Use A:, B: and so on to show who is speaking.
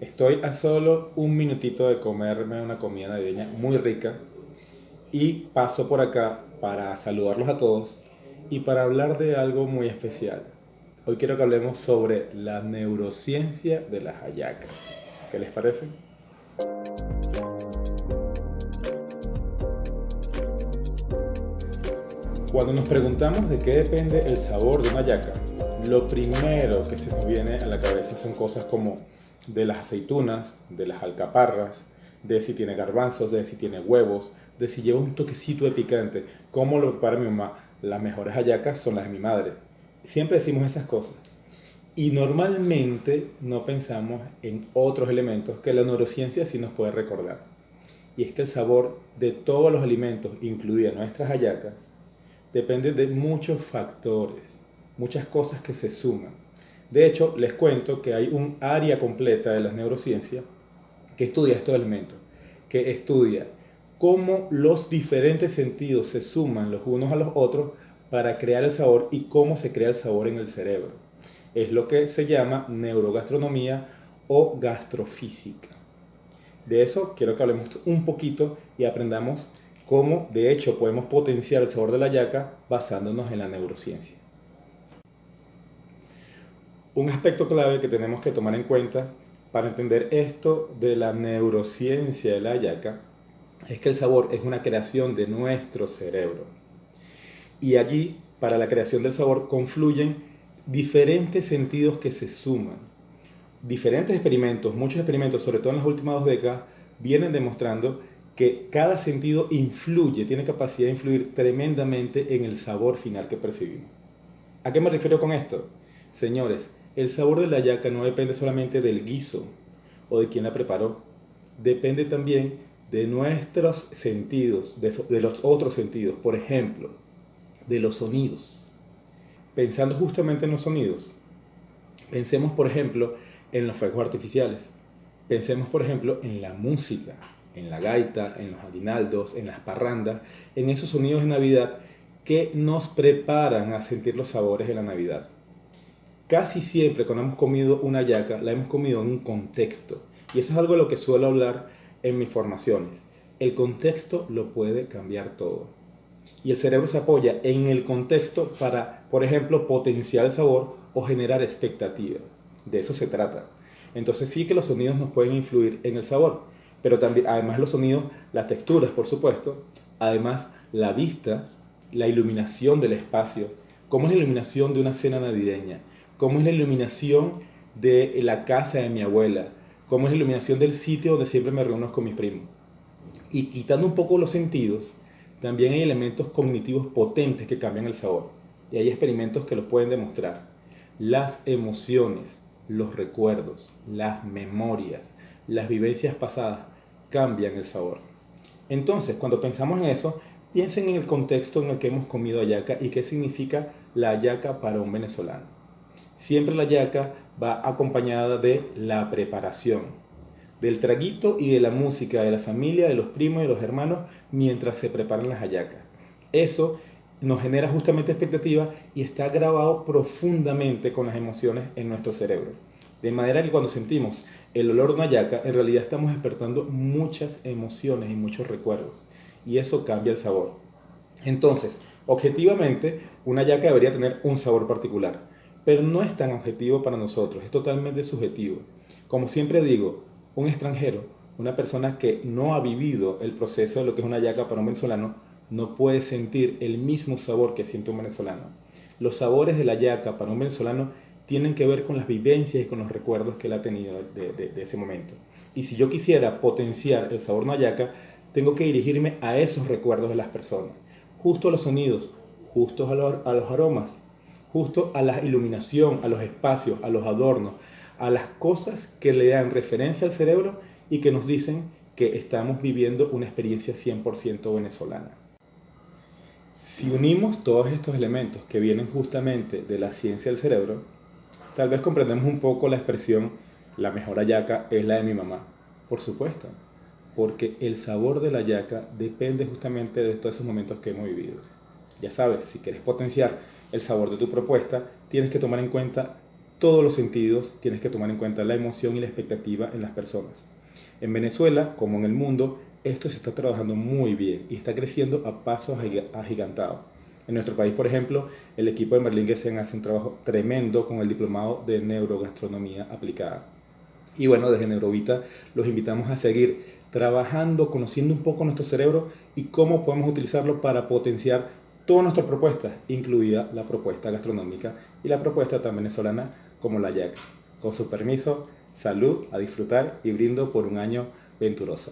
A: Estoy a solo un minutito de comerme una comida navideña muy rica y paso por acá para saludarlos a todos y para hablar de algo muy especial. Hoy quiero que hablemos sobre la neurociencia de las hallacas. ¿Qué les parece? Cuando nos preguntamos de qué depende el sabor de una hallaca, lo primero que se nos viene a la cabeza son cosas como de las aceitunas, de las alcaparras, de si tiene garbanzos, de si tiene huevos, de si lleva un toquecito de picante, cómo lo prepara mi mamá. Las mejores hallacas son las de mi madre. Siempre decimos esas cosas. Y normalmente no pensamos en otros elementos que la neurociencia sí nos puede recordar. Y es que el sabor de todos los alimentos, incluidas nuestras hallacas, depende de muchos factores, muchas cosas que se suman. De hecho, les cuento que hay un área completa de la neurociencia que estudia estos elementos, que estudia cómo los diferentes sentidos se suman los unos a los otros para crear el sabor y cómo se crea el sabor en el cerebro. Es lo que se llama neurogastronomía o gastrofísica. De eso quiero que hablemos un poquito y aprendamos cómo de hecho podemos potenciar el sabor de la yaca basándonos en la neurociencia. Un aspecto clave que tenemos que tomar en cuenta para entender esto de la neurociencia de la yaca es que el sabor es una creación de nuestro cerebro. Y allí, para la creación del sabor, confluyen diferentes sentidos que se suman. Diferentes experimentos, muchos experimentos, sobre todo en las últimas 2 décadas, vienen demostrando que cada sentido influye, tiene capacidad de influir tremendamente en el sabor final que percibimos. ¿A qué me refiero con esto? Señores, el sabor de la yaca no depende solamente del guiso o de quién la preparó, depende también de nuestros sentidos, de los otros sentidos, por ejemplo, de los sonidos. Pensando justamente en los sonidos, pensemos por ejemplo en los fuegos artificiales, pensemos por ejemplo en la música, en la gaita, en los aguinaldos, en las parrandas, en esos sonidos de Navidad que nos preparan a sentir los sabores de la Navidad. Casi siempre cuando hemos comido una yaca, la hemos comido en un contexto. Y eso es algo de lo que suelo hablar en mis formaciones. El contexto lo puede cambiar todo. Y el cerebro se apoya en el contexto para, por ejemplo, potenciar el sabor o generar expectativa. De eso se trata. Entonces sí que los sonidos nos pueden influir en el sabor. Pero también, además los sonidos, las texturas, por supuesto. Además, la vista, la iluminación del espacio. ¿Cómo es la iluminación de una cena navideña? ¿Cómo es la iluminación de la casa de mi abuela? ¿Cómo es la iluminación del sitio donde siempre me reúno con mis primos? Y quitando un poco los sentidos, también hay elementos cognitivos potentes que cambian el sabor. Y hay experimentos que lo pueden demostrar. Las emociones, los recuerdos, las memorias, las vivencias pasadas cambian el sabor. Entonces, cuando pensamos en eso, piensen en el contexto en el que hemos comido hallaca y qué significa la hallaca para un venezolano. Siempre la hallaca va acompañada de la preparación, del traguito y de la música de la familia, de los primos y de los hermanos mientras se preparan las hallacas. Eso nos genera justamente expectativa y está grabado profundamente con las emociones en nuestro cerebro. De manera que cuando sentimos el olor de una hallaca, en realidad estamos despertando muchas emociones y muchos recuerdos. Y eso cambia el sabor. Entonces, objetivamente, una hallaca debería tener un sabor particular. Pero no es tan objetivo para nosotros, es totalmente subjetivo. Como siempre digo, un extranjero, una persona que no ha vivido el proceso de lo que es una hallaca para un venezolano, no puede sentir el mismo sabor que siente un venezolano. Los sabores de la hallaca para un venezolano tienen que ver con las vivencias y con los recuerdos que él ha tenido de ese momento. Y si yo quisiera potenciar el sabor de una hallaca, tengo que dirigirme a esos recuerdos de las personas, justo a los sonidos, justo a los aromas, justo a la iluminación, a los espacios, a los adornos, a las cosas que le dan referencia al cerebro y que nos dicen que estamos viviendo una experiencia 100% venezolana. Si unimos todos estos elementos que vienen justamente de la ciencia del cerebro, tal vez comprendemos un poco la expresión la mejor hallaca es la de mi mamá. Por supuesto, porque el sabor de la hallaca depende justamente de todos esos momentos que hemos vivido. Ya sabes, si quieres potenciar el sabor de tu propuesta, tienes que tomar en cuenta todos los sentidos, tienes que tomar en cuenta la emoción y la expectativa en las personas. En Venezuela, como en el mundo, esto se está trabajando muy bien y está creciendo a pasos agigantados. En nuestro país, por ejemplo, el equipo de Merlin-Gessen hace un trabajo tremendo con el diplomado de neurogastronomía aplicada. Y bueno, desde Neurovita los invitamos a seguir trabajando, conociendo un poco nuestro cerebro y cómo podemos utilizarlo para potenciar todas nuestras propuestas, incluida la propuesta gastronómica y la propuesta tan venezolana como la yaca. Con su permiso, salud, a disfrutar y brindo por un año venturoso.